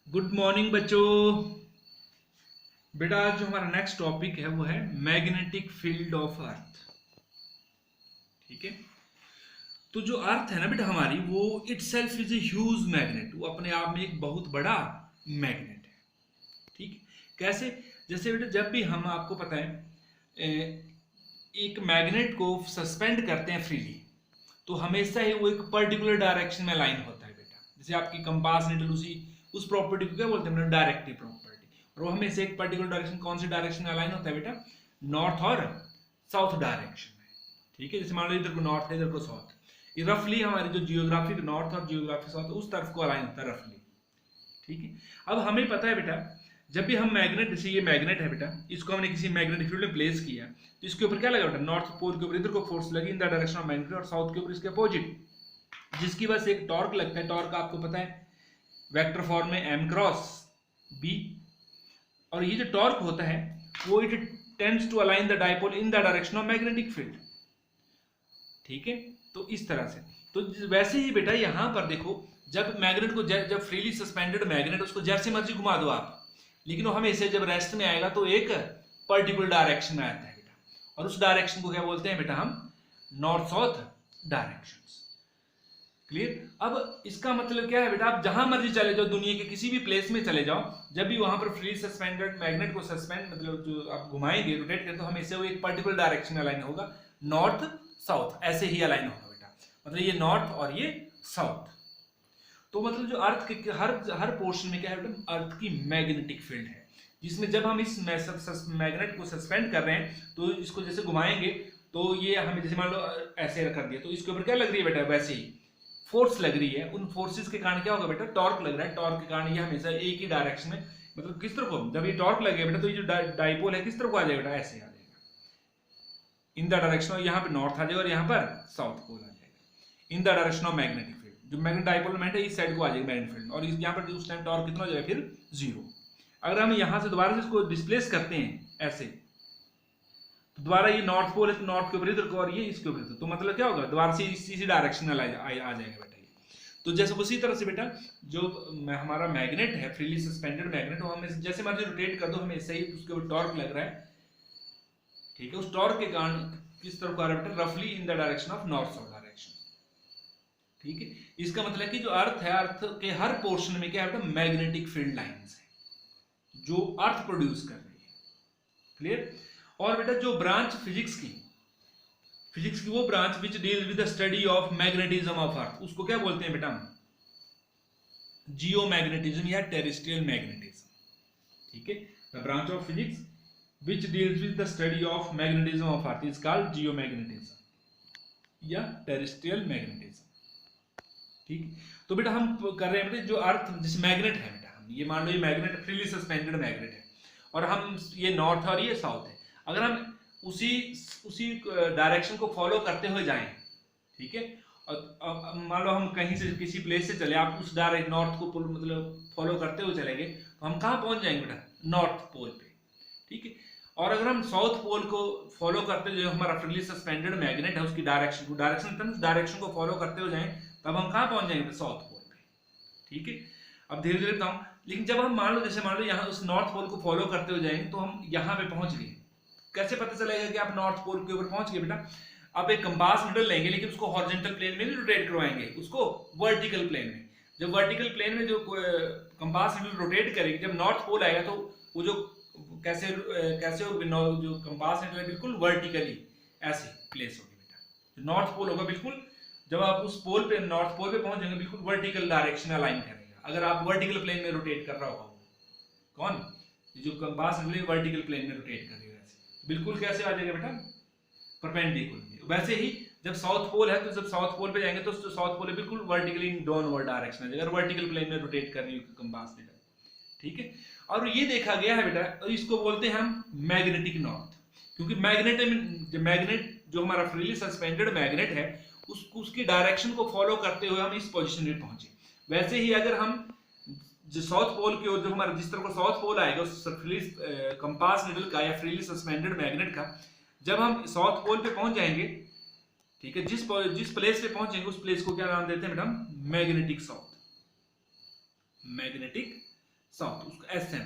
Good morning बच्चों। बेटा आज जो हमारा नेक्स्ट टॉपिक है वो है मैग्नेटिक फील्ड ऑफ अर्थ। ठीक है, तो जो अर्थ है ना बेटा हमारी, वो it self is a huge magnet. वो अपने आप में एक बहुत बड़ा मैग्नेट है। ठीक है, कैसे? जैसे बेटा जब भी हम, आपको पता है, एक मैग्नेट को सस्पेंड करते हैं फ्रीली, तो हमेशा ही वो एक पर्टिकुलर डायरेक्शन में लाइन होता है बेटा। जैसे आपकी कंपास नीडल उस प्रॉपर्टी को क्या बोलते हैं? Directive property. और वो हमेशा एक पर्टिकुलर डायरेक्शन, कौन सी डायरेक्शन में अलाइन होता है बेटा? नॉर्थ और साउथ डायरेक्शन में। ठीक है, जैसे मान लो इधर को नॉर्थ है, इधर को साउथ। ये रफली हमारी जो जियोग्राफिक नॉर्थ और जियोग्राफिक साउथ उस तरफ को अलाइन होता है रफली। ठीक है, अब हमें पता है बेटा, जब भी हम मैग्नेट, जैसे ये मैग्नेट है बेटा, इसको हमने किसी मैग्नेटिक फील्ड में प्लेस किया, तो इसके ऊपर क्या लगा बेटा? नॉर्थ पोल के ऊपर इधर को फोर्स लगी इन द डायरेक्शन ऑफ मैग्नेट, और साउथ के ऊपर इसके अपोजिट, जिसकी वजह से एक टॉर्क लगता है। टॉर्क आपको पता है वेक्टर फॉर्म में m क्रॉस b। और ये जो टॉर्क होता है वो it tends to align the dipole in the direction of magnetic field. ठीक है, तो इस तरह से। तो वैसे ही बेटा यहां पर देखो, जब मैग्नेट को जब फ्रीली सस्पेंडेड मैग्नेट, उसको जैसे मर्जी घुमा दो आप, लेकिन वो हमेशा जब रेस्ट में आएगा तो एक पर्टिकुलर डायरेक्शन में आता है बेटा। और उस डायरेक्शन को क्या बोलते हैं बेटा? हम नॉर्थ साउथ डायरेक्शन। क्लियर? अब इसका मतलब क्या है बेटा? आप जहां मर्जी चले जाओ, दुनिया के किसी भी प्लेस में चले जाओ, जब भी वहां पर फ्री सस्पेंडेड मैग्नेट को सस्पेंड, मतलब जो आप घुमाएंगे, रोटेट करें, तो हमेशा वो एक पर्टिकुलर डायरेक्शन में अलाइन होगा, नॉर्थ साउथ ऐसे ही अलाइन होगा बेटा। मतलब ये नॉर्थ और ये साउथ। तो मतलब जो अर्थ के हर पोर्शन में क्या है बेटा? अर्थ की मैग्नेटिक फील्ड है, जिसमें जब हम इस मैग्नेट को सस्पेंड कर रहे हैं, तो इसको जैसे घुमाएंगे, तो ये हमें, जैसे मान लो ऐसे कर दिया, तो इसके ऊपर क्या लग रही है बेटा? वैसे ही फोर्स लग रही है। उन फोर्सेस के कारण क्या होगा बेटा? टॉर्क लग रहा है। टॉर्क के कारण ये हमेशा एक ही डायरेक्शन में, मतलब किस तरफ को, जब ये टॉर्क लगेगा बेटा, तो ये जो डाइपोल है किस तरफ को आ जाएगा बेटा? ऐसे आ जाएगा इन द डायरेक्शन ऑफ, यहाँ पे नॉर्थ आ जाएगा और यहाँ पर साउथ पोल आ जाएगा इन the direction of magnetic field. जो मैग्नेट डाइपोल मोमेंट है इस साइड को आ जाएगा मैग्नेटिक फील्ड, और यहाँ पर उस टाइम टॉर्क कितना हो जाएगा? फिर जीरो। अगर हम यहाँ से दोबारा से इसको डिस्प्लेस करते हैं ऐसे, तो दोबारा ये नॉर्थ पोल है, तो नॉर्थ के ऊपर इधर को, और ये इसके ऊपर, तो मतलब क्या होगा? दोबारा से इसी डायरेक्शन में आ जाएगा बेटा। तो जैसे उसी तरह से बेटा जो हमारा मैग्नेट है, फ्रीली सस्पेंडेड मैग्नेट, वो हमें जैसे मर्जी रोटेट कर दो, हमें सही उसके ऊपर टॉर्क लग रहा है। ठीक है, उस टॉर्क के कारण किस तरफ को आ रहा है बेटा? रफली इन the direction of north south direction. ठीक है, इसका मतलब है कि जो अर्थ है, अर्थ के हर पोर्शन में क्या है बेटा? मैग्नेटिक फील्ड लाइंस है जो अर्थ प्रोड्यूस कर रही है। क्लियर? और बेटा जो ब्रांच फिजिक्स की वो branch which deal with the study of magnetism of अर्थ, उसको क्या बोलते हैं बेटा? जियोमैग्नेटिज्म या टेरेस्ट्रियल मैग्नेटिज्म। ठीक है, the branch of physics which deals with the study of magnetism of earth is called geomagnetism या टेरेस्ट्रियल मैग्नेटिज्म। ठीक, तो बेटा हम कर रहे हैं बेटा, जो अर्थ जैसे मैग्नेट है बेटा, हम ये मान लो ये मैग्नेट फ्रीली सस्पेंडेड मैग्नेट है, और हम ये नॉर्थ और ये साउथ है, अगर हम उसी उसी डायरेक्शन को फॉलो करते हुए जाएं, ठीक है, और मान लो हम कहीं से किसी प्लेस से चले, आप उस डायरेक्ट नॉर्थ को मतलब फॉलो करते हुए चलेंगे, तो हम कहाँ पहुंच जाएंगे बेटा? नॉर्थ पोल पे। ठीक है, और अगर हम साउथ पोल को फॉलो करते जो हमारा फ्रीली सस्पेंडेड मैग्नेट है उसकी डायरेक्शन को फॉलो करते हुए जाएं, तब हम कहाँ पहुंच जाएंगे? साउथ पोल पे। ठीक है, अब धीरे धीरे बताऊं, लेकिन जब हम मान लो, जैसे मान लो यहाँ उस नॉर्थ पोल को फॉलो करते हुए जाएंगे, तो हम यहाँ पे पहुंच गए। कैसे पता चलेगा कि आप नॉर्थ पोल के ऊपर पहुंच गए बेटा? आप एक कंपास नीडल लेंगे, लेकिन उसको हॉरिजॉन्टल प्लेन में नहीं रोटेट करवाएंगे, उसको वर्टिकल प्लेन में। जब वर्टिकल प्लेन में जो कंपास नीडल रोटेट करेगी, जब नॉर्थ पोल आएगा, तो वो जो कैसे जो कंपास नीडल है बिल्कुल वर्टिकली ऐसे प्लेस होगी बेटा। जो नॉर्थ पोल होगा बिल्कुल, जब आप उस पोल पे, नॉर्थ पोल पे पहुंच जाएंगे, बिल्कुल वर्टिकल डायरेक्शन अलाइन करेगा। अगर आप वर्टिकल प्लेन में रोटेट कर रहा होगा, कौन? जो कंपास नीडल वर्टिकल प्लेन में रोटेट करेगा, बिल्कुल कैसे आ जाएगा बेटा? परपेंडिकुलर। वैसे ही जब साउथ पोल है, तो जब साउथ पोल पे जाएंगे, तो साउथ पोल बिल्कुल वर्टिकली डाउनवर्ड डायरेक्शन है, अगर वर्टिकल प्लेन में रोटेट कर रही है कंपास नीडल। ठीक है, और ये देखा गया है बेटा, और इसको बोलते हैं हम मैग्नेटिक नॉर्थ, क्योंकि मैग्नेट जो हमारा फ्रीली सस्पेंडेड मैग्नेट है, उसकी डायरेक्शन को फॉलो करते हुए हम इस पोजीशन में पहुंचे। वैसे ही अगर हम जो साउथ पोल की ओर, जो हमारा जिस तरह को साउथ पोल आएगा उस फ्रीली कंपास नीडल का या फ्रीली सस्पेंडेड मैग्नेट का, जब हम साउथ पोल पे पहुंच जाएंगे, ठीक है, जिस प्लेस पे पहुंचेंगे उस प्लेस को क्या नाम देते हैं बेटा? मैग्नेटिक साउथ, मैग्नेटिक साउथ, उसको एसएम,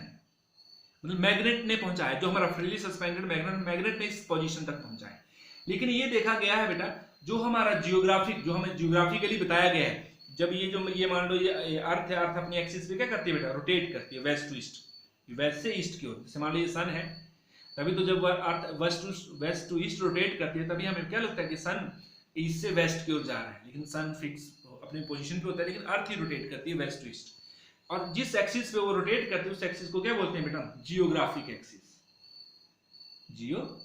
मतलब मैग्नेट ने पहुंचाया, जो हमारा फ्रीली सस्पेंडेड मैग्नेट ने इस पोजीशन तक पहुंचाया। लेकिन ये देखा गया है बेटा, जो हमारा जियोग्राफिक, जो हमें जियोग्राफिकली बताया गया है, जब ये मान लो ये अर्थ है, अर्थ अपनी एक्सिस पे क्या करती है बेटा, रोटेट करती है वेस्ट टू ईस्ट, वेस्ट से ईस्ट की ओर। जैसे मान लो ये सन है, तभी तो जब अर्थ वेस्ट टू ईस्ट रोटेट करती है, तभी हमें क्या लगता है कि सन ईस्ट से वेस्ट की ओर जा रहा है, लेकिन सन फिक्स अपनी पोजीशन पे होता है, लेकिन अर्थ ही रोटेट करती है वेस्ट टू ईस्ट। और जिस एक्सिस पे वो रोटेट करती है उस एक्सिस को क्या बोलते हैं बेटा, जियोग्राफिक एक्सिस, जियोग्राफिक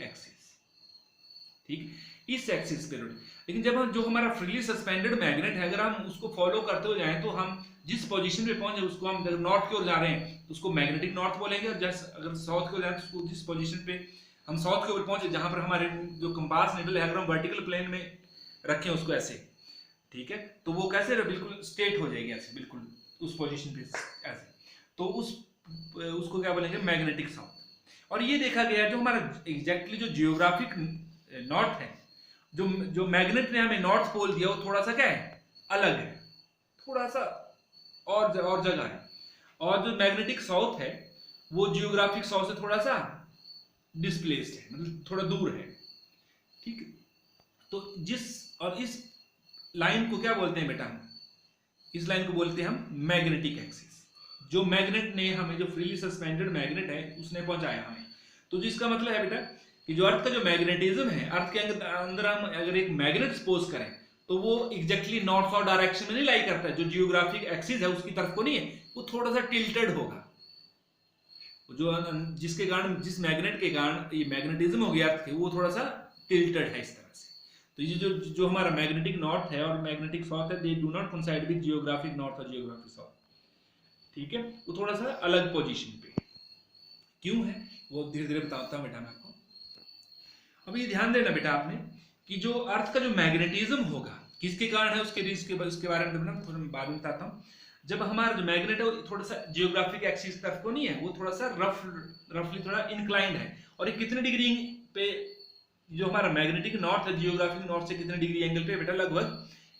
एक्सिस, ठीक, इस एक्सिस पे रोटेट। लेकिन जब हम जो हमारा फ्रीली सस्पेंडेड मैग्नेट है, अगर हम उसको फॉलो करते हो जाएं, तो हम जिस पोजीशन पे पहुंचे उसको हम अगर नॉर्थ की ओर जा रहे हैं तो उसको मैग्नेटिक नॉर्थ बोलेंगे, और जैसे अगर साउथ की ओर जाए तो उसको, जिस पोजीशन पे हम साउथ की ओर पहुंचे, जहां पर हमारे जो कंपास निडल है, अगर हम वर्टिकल प्लेन में रखें उसको ऐसे, ठीक है, तो वो कैसे बिल्कुल स्ट्रेट हो जाएगी ऐसे, बिल्कुल उस पोजीशन पे ऐसे, तो उसको क्या बोलेंगे, मैग्नेटिक साउथ। और ये देखा गया जो हमारा एग्जैक्टली जो जियोग्राफिक नॉर्थ है, जो मैग्नेट ने हमें नॉर्थ पोल दिया, वो थोड़ा सा क्या है, अलग है, थोड़ा सा और जगह है। और जो मैग्नेटिक साउथ है वो जियोग्राफिक साउथ से थोड़ा सा डिस्प्लेस्ड है, मतलब थोड़ा दूर है, ठीक है। तो इस लाइन को क्या बोलते हैं बेटा, हम इस लाइन को बोलते हैं हम मैग्नेटिक एक्सिस। जो मैग्नेट ने हमें, जो फ्रीली सस्पेंडेड मैग्नेट है, उसने पहुंचाया हमें। तो जिसका मतलब है बेटा कि जो अर्थ का जो मैग्नेटिज्म है, अर्थ के अंदर हम अगर एक मैग्नेट सपोज करें, तो वो एग्जैक्टली नॉर्थ साउथ डायरेक्शन में नहीं लाई करता है, जो जियोग्राफिक एक्सिस है उसकी तरफ को नहीं है, वो थोड़ा सा टिल्टेड होगा, जो जिसके कारण, जिस मैग्नेट के कारण ये मैग्नेटिज्म हो गया अर्थ के, वो थोड़ा सा टिल्टेड है इस तरह से। तो ये जो हमारा मैग्नेटिक नॉर्थ है और मैग्नेटिक साउथ है, they do not coincide with geographic north और जियोग्राफिक साउथ, ठीक है, वो थोड़ा सा अलग पोजीशन पे। क्यों है वो धीरे धीरे बताता हूं बेटा मैं आपको। अब ये ध्यान देना बेटा आपने कि जो अर्थ का जो मैग्नेटिज्म होगा किसके कारण है, उसके बारे में मैं बाद में बताता हूँ। जब हमारा जो मैग्नेट है वो थोड़ा सा जियोग्राफिक एक्सिस तरफ को नहीं है, वो थोड़ा सा रफली थोड़ा इंक्लाइंड है। और ये कितने डिग्री पे, जो हमारा मैग्नेटिक नॉर्थ है जियोग्राफिक नॉर्थ से कितने डिग्री एंगल पे बेटा, लगभग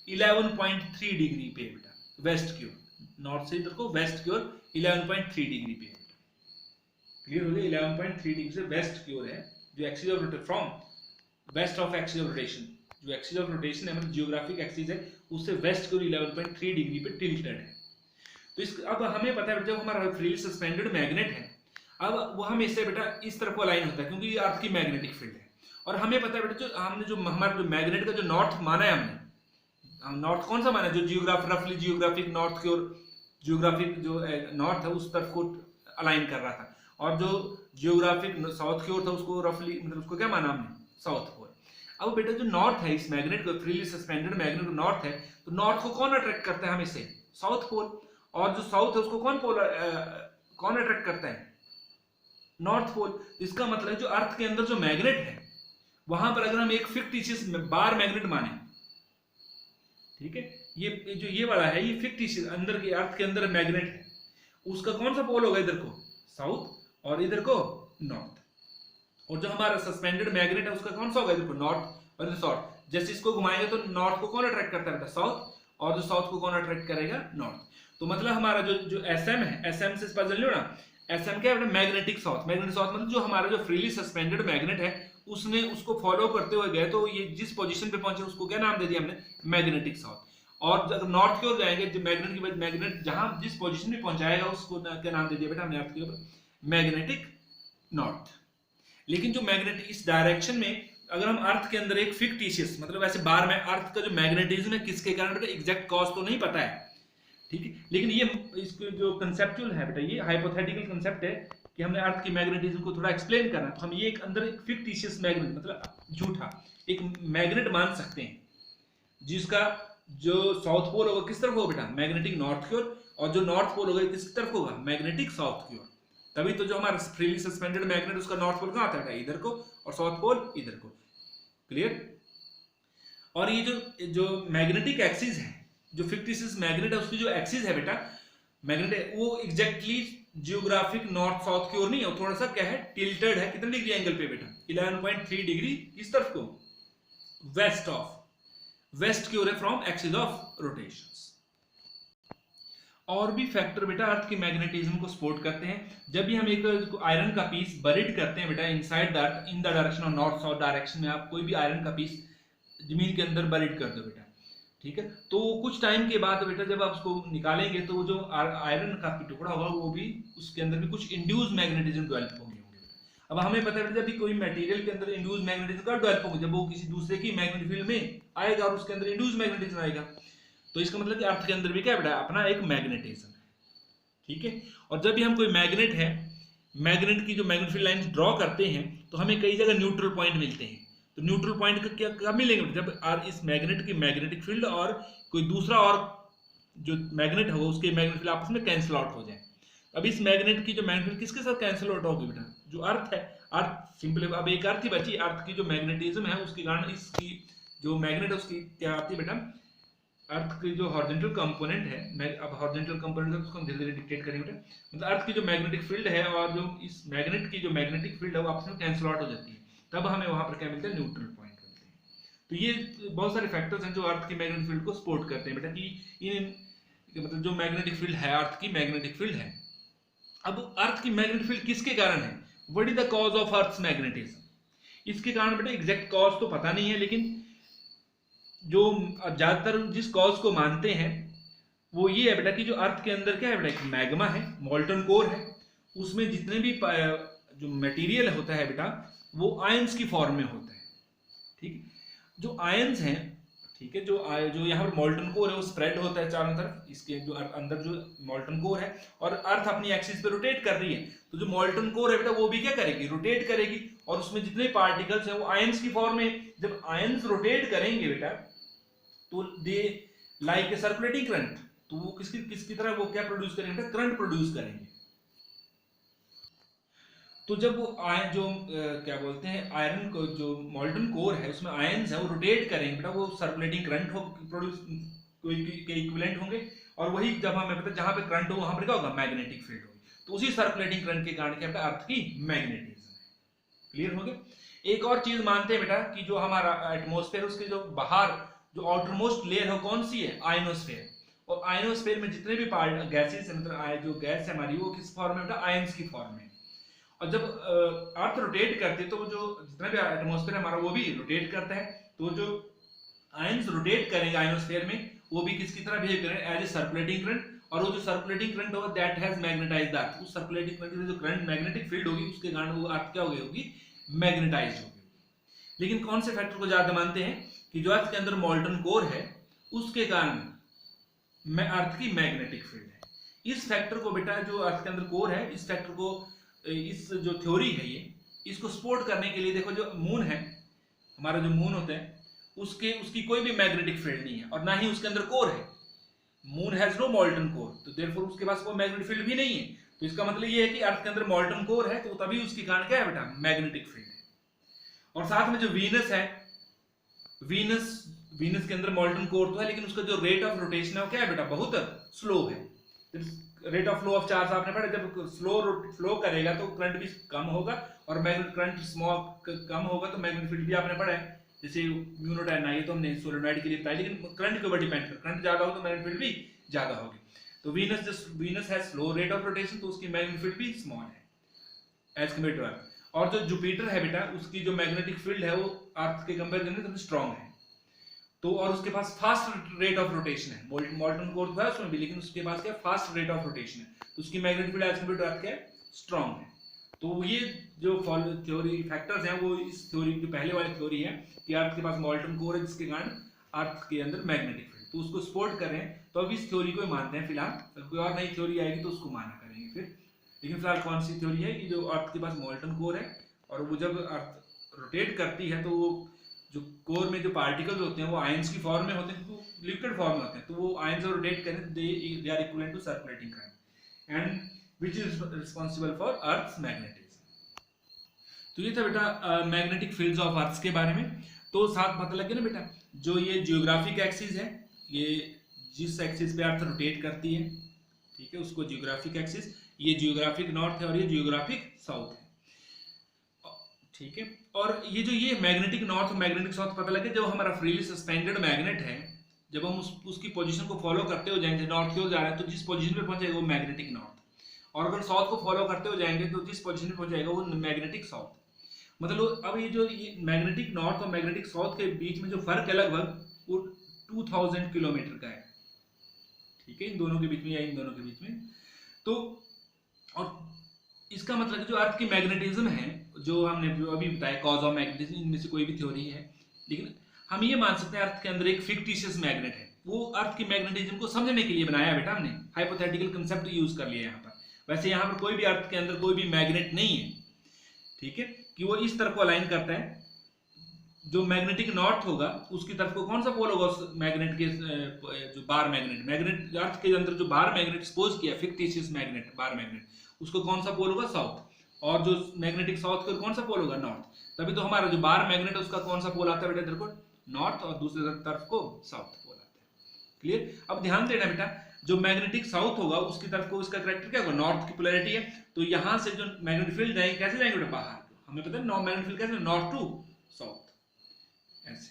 11.3 डिग्री पे बेटा, वेस्ट की ओर, नॉर्थ से इधर को वेस्ट की ओर 11.3 डिग्री पे। क्लियर हो गया, 11.3 डिग्री से वेस्ट की ओर है जो axis of rotation, from west of axis of rotation, जो एक्सिस ऑफ रोटेशन है मतलब जियोग्राफिक एक्सिस है, उससे वेस्ट की ओर 11.3 डिग्री पे टिल्टेड है। तो अब हमें पता है जब हमारा फ्रीली सस्पेंडेड मैग्नेट है, अब वो हम इससे बेटा इस तरफ को अलाइन होता है, क्योंकि ये अर्थ की मैग्नेटिक फील्ड है। और हमें पता है बेटा, जो हमने जो हमारा जो मैग्नेट का जो नॉर्थ माना है, हम नॉर्थ कौन सा माना है, जो रफली जियोग्राफिक नॉर्थ की ओर, जियोग्राफिक जो नॉर्थ है उस तरफ को अलाइन कर रहा था, और जो जियोग्राफिक साउथ की ओर था उसको रफली, मतलब उसको क्या माना हमने, साउथ पोल। अब बेटा जो नॉर्थ है इस मैग्नेट को, फ्रीली सस्पेंडेड मैग्नेट नॉर्थ है, तो नॉर्थ को कौन अट्रैक्ट करता है हमें से, साउथ पोल। और जो साउथ है उसको कौन अट्रैक्ट करता है, नॉर्थ पोल। इसका मतलब जो अर्थ के अंदर जो मैग्नेट है, वहां पर अगर हम एक फिक्टिशियस बार मैग्नेट माने, ठीक है, ये वाला है, ये फिक्टिशियस अंदर के अर्थ के अंदर मैग्नेट है, उसका कौन सा पोल होगा, इधर को साउथ और इधर को नॉर्थ। और जो हमारा सस्पेंडेड मैग्नेट है उसका कौन सा होगा, इधर को नॉर्थ और इधर साउथ। जैसे इसको घुमाएंगे तो नॉर्थ को कौन अट्रैक्ट करता है, साउथ, और जो साउथ को कौन अट्रैक्ट करेगा, नॉर्थ। तो मतलब हमारा जो एसएम है, एसएम से पजल लो ना, एसएम क्या है, मैग्नेटिक साउथ। मैग्नेटिक साउथ मतलब जो हमारा जो फ्रीली सस्पेंडेड मैग्नेट है, उसने उसको फॉलो करते हुए गए, तो ये जिस पोजीशन पे पहुंचे उसको क्या नाम दे दिया हमने, मैग्नेटिक साउथ। और जब नॉर्थ की ओर जाएंगे, जो मैग्नेट जहां जिस पोजीशन में पहुंचाएगा उसको क्या नाम दे दिया बेटा हमने, अर्थ के ऊपर मैग्नेटिक नॉर्थ। लेकिन जो मैग्नेट इस डायरेक्शन में, अगर हम अर्थ के अंदर एक फिक्टिशियस, मतलब ऐसे बार में अर्थ का जो मैग्नेटिज्म है किसके कारण बेटा, एग्जैक्ट कॉज तो नहीं पता है, ठीक है, लेकिन ये इसको जो कंसेप्चुअल है बेटा, ये हाइपोथेटिकल कंसेप्ट है कि हमने अर्थ की मैग्नेटिज्म को थोड़ा एक्सप्लेन करना है। तो हम ये एक अंदर एक फिक्टिशियस मैग्नेट, मतलब झूठा एक मैग्नेट मान सकते हैं, जिसका जो साउथ पोल होगा किस तरफ होगा बेटा, मैग्नेटिक नॉर्थ की ओर, और जो नॉर्थ पोल होगा किस तरफ होगा, मैग्नेटिक साउथ की ओर। तभी तो जो हमारा फ्रीली सस्पेंडेड मैग्नेट, उसका नॉर्थ पोल कहां आता है, इधर को, और साउथ पोल इधर को। क्लियर। और ये जो मैग्नेटिक एक्सिस है, जो फिक्टिशियस मैग्नेट है, उसकी जो एक्सिस है बेटा, मैग्नेट है, वो एग्जैक्टली जियोग्राफिक नॉर्थ साउथ की ओर नहीं है, थोड़ा सा क्या है, टिल्टेड है। कितने डिग्री एंगल पे बेटा, 11.3 डिग्री किस तरफ को, वेस्ट की ओर है, फ्रॉम एक्सिस ऑफ रोटेशंस। और भी फैक्टर बेटा अर्थ के मैग्नेटिज्म को सपोर्ट करते हैं। जब भी हम एक आयरन का पीस बरीड करते हैं बेटा inside the earth in the direction of north south direction में, आप कोई भी आयरन का पीस जमीन के अंदर बरीड कर दो बेटा, ठीक है, तो कुछ टाइम के बाद बेटा जब आप उसको निकालेंगे तो वो जो आयरन का टुकड़ा होगा वो भी उसके अंदर भी कुछ इंड्यूस मैग्नेटिज्म डेवलप होंगे। अब हमें पता है जब भी कोई मटेरियल के अंदर इंड्यूस मैग्नेटिज्म कब डेवलप होगा, जब वो किसी दूसरे की मैग्नेटिक फील्ड में आएगा और उसके अंदर इंड्यूस मैग्नेटिज्म आएगा। तो इसका मतलब कि अर्थ के अंदर भी क्या बेटा अपना एक मैग्नेटिज्म है, ठीक है। और जब भी हम कोई मैग्नेट है, मैग्नेट की जो मैग्नेटिक फील्ड लाइन ड्रॉ करते हैं तो हमें कई जगह न्यूट्रल पॉइंट मिलते हैं। तो न्यूट्रल पॉइंट का क्या कब मिलेंगे, जब इस मैग्नेट की मैग्नेटिक फील्ड और कोई दूसरा और जो मैग्नेट होगा उसके मैग्नेटिक फील्ड आपस में कैंसिल आउट हो जाए। अब इस मैग्नेट की जो मैग्नेटिक फील्ड किसके साथ कैंसिल आउट होगी बेटा, जो अर्थ है, अर्थ सिंपल, अब एक अर्थ ही बची, अर्थ की जो मैग्नेटिज्म है उसके कारण इसकी जो मैग्नेट है उसकी क्या आती है बेटा, अर्थ की जो हॉरिजॉन्टल कंपोनेंट है, अब हॉरिजॉन्टल कंपोनेंट उसको हम धीरे धीरे डिक्टेट करेंगे, मतलब अर्थ की जो मैग्नेटिक फील्ड है और जो इस मैग्नेट की जो मैग्नेटिक फील्ड है वो आपस में कैंसिल आउट हो जाती है, तब हमें वहां पर क्या मिलता है, न्यूट्रल पॉइंट मिलते हैं। तो ये बहुत सारे फैक्टर्स हैं जो अर्थ की मैग्नेटिक फील्ड को सपोर्ट करते हैं बेटा, कि इन मतलब जो मैग्नेटिक फील्ड है अर्थ की मैग्नेटिक फील्ड है। अब अर्थ की मैग्नेटिक फील्ड किसके कारण है, what is the cause of earth's magnetism, इसके कारण बेटा एग्जैक्ट कॉज तो पता नहीं है, लेकिन जो ज्यादातर जिस कॉज को मानते हैं वो ये है बेटा कि जो अर्थ के अंदर क्या है बेटा, एक मैग्मा है, मोल्टन कोर है, उसमें जितने भी जो मटेरियल होता है बेटा वो आयंस की फॉर्म में होता है, ठीक। जो आयंस हैं, ठीक है, जो यहाँ पर मोल्टन कोर है वो स्प्रेड होता है चारों तरफ, इसके जो अंदर जो मोल्टन कोर है और अर्थ अपनी एक्सिस पे रोटेट कर रही है, तो जो मोल्टन कोर है बेटा वो भी क्या करेगी, रोटेट करेगी, और उसमें जितने पार्टिकल्स हैं वो आयंस की फॉर्म में, जब आयंस रोटेट करेंगे बेटा तो they like a circulating current, तो वो किसकी तरह वो क्या प्रोड्यूस करेंगे, करंट प्रोड्यूस करेंगे। तो जब वो जो क्या बोलते हैं आयरन को जो मोल्टन कोर है उसमें आयंस है वो रोटेट करेंगे बेटा, वो सर्कुलेटिंग करंट हो प्रोड्यूस के इक्विवेलेंट होंगे, और वही जब हमें पता जहां पे करंट हो वहां पर क्या होगा, मैग्नेटिक फील्ड होगी, तो उसी सर्कुलेटिंग करंट के कारण क्या बेटा अर्थ की मैग्नेटिज्म है। क्लियर हो गया। एक और चीज मानते हैं बेटा कि जो हमारा एटमॉस्फेयर उसके जो बाहर जो आउटरमोस्ट लेयर है कौन सी है, आयनोस्फेयर, और आयनोस्फेयर में जितने भी पार्ट गैसेस है, मतलब जो गैस है हमारी वो किस फॉर्म में बेटा, आयंस की फॉर्म में, और जब अर्थ रोटेट करती है तो जो जितना भी एटमॉस्फेयर हमारा वो भी रोटेट करता है, तो जो आयंस रोटेट करेंगे आयनोस्फेयर में वो भी किसकी तरह बिहेव करेंगे, एज ए सर्कुलेटिंग करंट, और वो जो सर्कुलेटिंग करंट होगा दैट हैज मैग्नेटाइज्ड अर्थ, उस सर्कुलेटिंग करंट की जो करंट मैग्नेटिक फील्ड होगी उसके कारण वो अर्थ क्या हो गई होगी, मैग्नेटाइज्ड होगी। लेकिन कौन से फैक्टर को ज्यादा मानते हैं कि जो अर्थ के अंदर मोल्टन कोर है उसके कारण अर्थ की मैग्नेटिक फील्ड है। इस फैक्टर को बेटा जो अर्थ के अंदर कोर है, इस फैक्टर को, इस जो थ्योरी है ये, इसको सपोर्ट करने के लिए देखो जो मून है, हमारा जो मून होता है उसकी कोई भी मैग्नेटिक फील्ड नहीं है और ना ही उसके अंदर कोर है, moon has no molten core, तो देयरफॉर उसके पास कोई मैग्नेटिक फील्ड भी नहीं है। तो इसका मतलब ये है कि अर्थ के अंदर मोल्टन कोर है तो तभी उसके कारण क्या है बेटा, मैग्नेटिक फील्ड है। और साथ में जो वीनस है, वीनस के अंदर मोल्टन कोर तो है लेकिन उसका जो रेट ऑफ रोटेशन है वो क्या है बेटा, बहुत स्लो है। Rate of flow of charge आपने पढ़ा, जब फ्लो करेगा तो करंट भी कम होगा और मैग्नेटिक करंट स्मॉल कम होगा तो मैग्नेटिक फील्ड भी आपने पढ़ा है, जैसे म्यू नॉट एन आई तो हमने सोलेनॉइड के लिए बताया, लेकिन करंट के ऊपर डिपेंड कर, करंट ज्यादा हो तो मैग्नेटिक फील्ड भी ज्यादा होगी। तो Venus has slow rate of rotation तो उसकी मैग्नेटिक फील्ड भी स्मॉल है एज कम्पेयर टू अर्थ। और जो जुपिटर है बेटा उसकी जो मैग्नेटिक फील्ड है वो अर्थ के कंपैरिजन में थोड़ी स्ट्रांग है, तो और उसके पास फास्ट रेट ऑफ रोटेशन है, मोल्टन कोर तो है उसमें भी लेकिन उसके पास क्या फास्ट रेट ऑफ रोटेशन है, तो उसकी magnetic field as compare to earth क्या है, स्ट्रांग है। तो ये जो थ्योरी फैक्टर्स हैं वो इस थ्योरी जो पहले वाली थ्योरी है कि अर्थ के पास मोल्टन कोर है जिसके कारण अर्थ के अंदर मैग्नेटिक फील्ड, तो उसको सपोर्ट कर रहे हैं, तो अब इस थ्योरी को मानते हैं फिलहाल, कोई और नई थ्योरी आएगी तो उसको माना करेंगे फिर, लेकिन फिलहाल कौन सी थ्योरी है कि जो अर्थ के पास मोल्टन कोर है और वो जब अर्थ रोटेट करती है तो वो जो कोर में जो पार्टिकल्स होते हैं वो आयंस की फॉर्म में होते हैं, तो लिक्विड फॉर्म में होते हैं, तो वो आयंस रोटेट करें they are equivalent to circulating current and which is responsible for earth's magnetism. तो ये था बेटा मैग्नेटिक फील्ड्स ऑफ अर्थ के बारे में। तो साथ पता लग गया ना बेटा, जो ये जियोग्राफिक एक्सिस है, ये जिस एक्सिस पे अर्थ रोटेट करती है, ठीक है, उसको जियोग्राफिक एक्सिस, ये जियोग्राफिक नॉर्थ है और ये जियोग्राफिक साउथ है, ठीक है। और ये जो ये मैग्नेटिक नॉर्थ और मैग्नेटिक साउथ पता लगे, जब हमारा फ्रीली सस्पेंडेड मैग्नेट है जब हम उसकी पोजीशन को फॉलो करते हो जाएंगे, नॉर्थ की ओर जा रहे हैं तो जिस पोजीशन पे पहुंचेगा वो मैग्नेटिक नॉर्थ, और अगर साउथ को फॉलो करते हो जाएंगे तो जिस पोजीशन पे पहुंच जाएगा वो मैग्नेटिक साउथ। मतलब अब ये मैग्नेटिक नॉर्थ और मैग्नेटिक साउथ के बीच में जो फर्क है लगभग वो 2000 किलोमीटर का है, ठीक है, इन दोनों के बीच में या इन दोनों के बीच में। तो और इसका मतलब जो अर्थ की मैग्नेटिज्म है, जो हमने जो अभी बताया कॉज ऑफ मैग्नेटिज्म, इनमें से कोई भी थ्योरी है, लेकिन हम ये मान सकते हैं अर्थ के अंदर एक फिक्टिशियस मैग्नेट है, वो अर्थ की मैग्नेटिज्म को समझने के लिए बनाया बेटा हमने, हाइपोथेटिकल कंसेप्ट यूज कर लिया यहाँ पर। वैसे यहाँ पर कोई भी अर्थ के अंदर कोई भी मैग्नेट नहीं है, ठीक है, कि वो इस तरफ को अलाइन करता है, जो मैग्नेटिक नॉर्थ होगा उसकी तरफ को कौन सा पोल होगा उस मैग्नेट के, जो बार मैग्नेट अर्थ के अंदर जो बार मैग्नेट सपोज किया फिक्टिशियस मैग्नेट बार मैग्नेट, उसको कौन सा पोल होगा साउथ, और जो मैग्नेटिक साउथ का कौन सा पोल होगा नॉर्थ। तभी तो हमारा जो बार मैग्नेट है उसका कौन सा पोल आता है बेटा, देखो नॉर्थ, और दूसरी तरफ को साउथ पोल आता है। क्लियर। अब ध्यान देना बेटा, जो मैग्नेटिक साउथ होगा उसकी तरफ को इसका कैरेक्टर क्या होगा, नॉर्थ की पोलैरिटी है, तो यहां से जो मैग्नेटिक फील्ड जाएंगे कैसे जाएंगे बेटा, बाहर, हमें पता है नॉर्थ मैग्नेटिक फील्ड कैसे, नॉर्थ टू साउथ, ऐसे,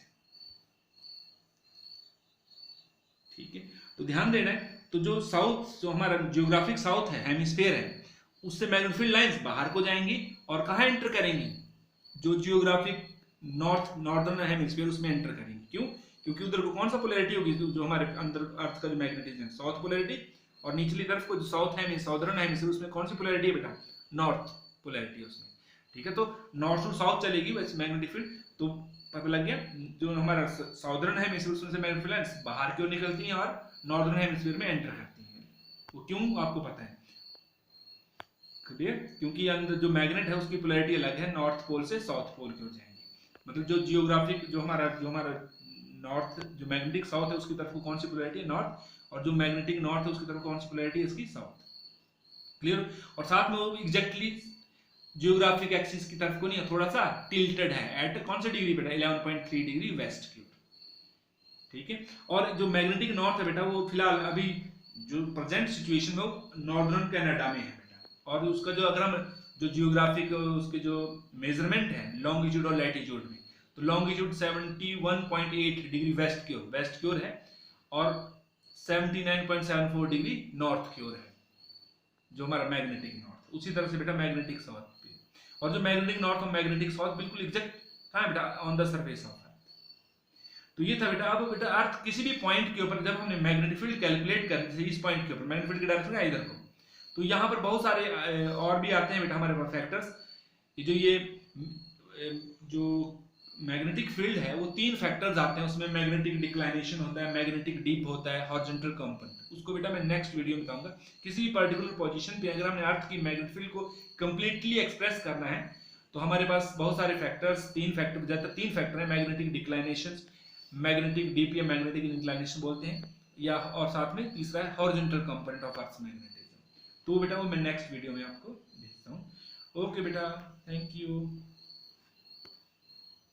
ठीक है। तो ध्यान देना है, तो जो साउथ, जो हमारा जियोग्राफिक साउथ है, हेमिस्फीयर है, उससे मैग्नेटिक फील्ड लाइंस बाहर को जाएंगी और कहां एंटर करेंगी, जो जियोग्राफिक नॉर्दर्न हेमिस्फीयर उसमें एंटर करेंगी। क्यों? क्योंकि उधर को कौन सा पोलैरिटी होगी, जो हमारे अंदर अर्थ का जो मैग्नेटिज्म है साउथ पोलैरिटी, और निचली तरफ को जो साउथ है साउदर्न हेमिस्फीयर उसमें कौन सी पोलैरिटी है बेटा, नॉर्थ पोलैरिटी उसमें, ठीक है। तो नॉर्थ टू साउथ चलेगी वैसे मैग्नेटिक फील्ड, तो पता लग गया, जो हमारा साउदर्न हेमिस्फीयर उसमें से मैग्नेटिक फील्ड बाहर की ओर निकलती हैं और नॉर्दर्न हेमिस्फीयर में एंटर करती हैं। वो क्यों आपको पता है, क्लियर, क्योंकि अंदर जो मैग्नेट है उसकी पोलैरिटी अलग है, नॉर्थ पोल से साउथ पोल की ओर जाएंगे। मतलब जो जियोग्राफिक जो हमारा नॉर्थ, जो मैग्नेटिक साउथ है उसकी तरफ को कौन सी पोलैरिटी है, नॉर्थ, और जो मैग्नेटिक नॉर्थ है उसकी तरफ कौन सी पोलैरिटी है, इसकी साउथ। क्लियर। और साथ में वो एग्जैक्टली जियोग्राफिक एक्सिस की तरफ को नहीं है, थोड़ा सा टिल्टेड है, एट कौन सा डिग्री बेटा, 11.3 डिग्री वेस्ट की ओर, ठीक है। और जो मैग्नेटिक नॉर्थ है बेटा वो फिलहाल अभी जो प्रेजेंट सिचुएशन में वो नॉर्दर्न कनाडा में है बेटा, और उसका जो अगर हम जो जियोग्राफिक उसके जो मेजरमेंट है लॉन्गिट्यूड और लैटिट्यूड में, तो लॉन्गिट्यूड 71.8 डिग्री वेस्ट की ओर है, और 79.74 डिग्री नॉर्थ की ओर है, जो हमारा मैग्नेटिक नॉर्थ। उसी तरह से बेटा मैग्नेटिक साउथ भी, और जो मैग्नेटिक नॉर्थ और मैग्नेटिक साउथ बिल्कुल एग्जैक्ट कहाँ है बेटा, on the surface of earth. तो ये था बेटा। अब बेटा अर्थ किसी भी पॉइंट के ऊपर जब हमने मैग्नेटिक फील्ड कैलकुलेट कर, जैसे इस पॉइंट के ऊपर मैग्नेटिक फील्ड की डायरेक्शन है इधर को, तो यहाँ पर बहुत सारे और भी आते हैं बेटा हमारे पास फैक्टर्स। जो मैग्नेटिक फील्ड है वो 3 फैक्टर्स आते हैं उसमें, मैग्नेटिक डिक्लाइनेशन होता है, मैग्नेटिक डीप होता है, हॉरिजॉन्टल कंपोनेंट। उसको बेटा मैं नेक्स्ट वीडियो में बताऊंगा। किसी भी पर्टिकुलर पोजीशन पे अगर हमने अर्थ की मैग्नेटिक फील्ड को कंप्लीटली एक्सप्रेस करना है तो हमारे पास बहुत सारे फैक्टर्स, 3 फैक्टर है, मैग्नेटिक डिक्लाइनेशन, मैग्नेटिक डीप या मैग्नेटिक इंक्लाइनेशन बोलते हैं, या और साथ में तीसरा है horizontal component of earth magnetism. तो बेटा वो मैं नेक्स्ट वीडियो में आपको भेजता हूँ। ओके बेटा, थैंक यू।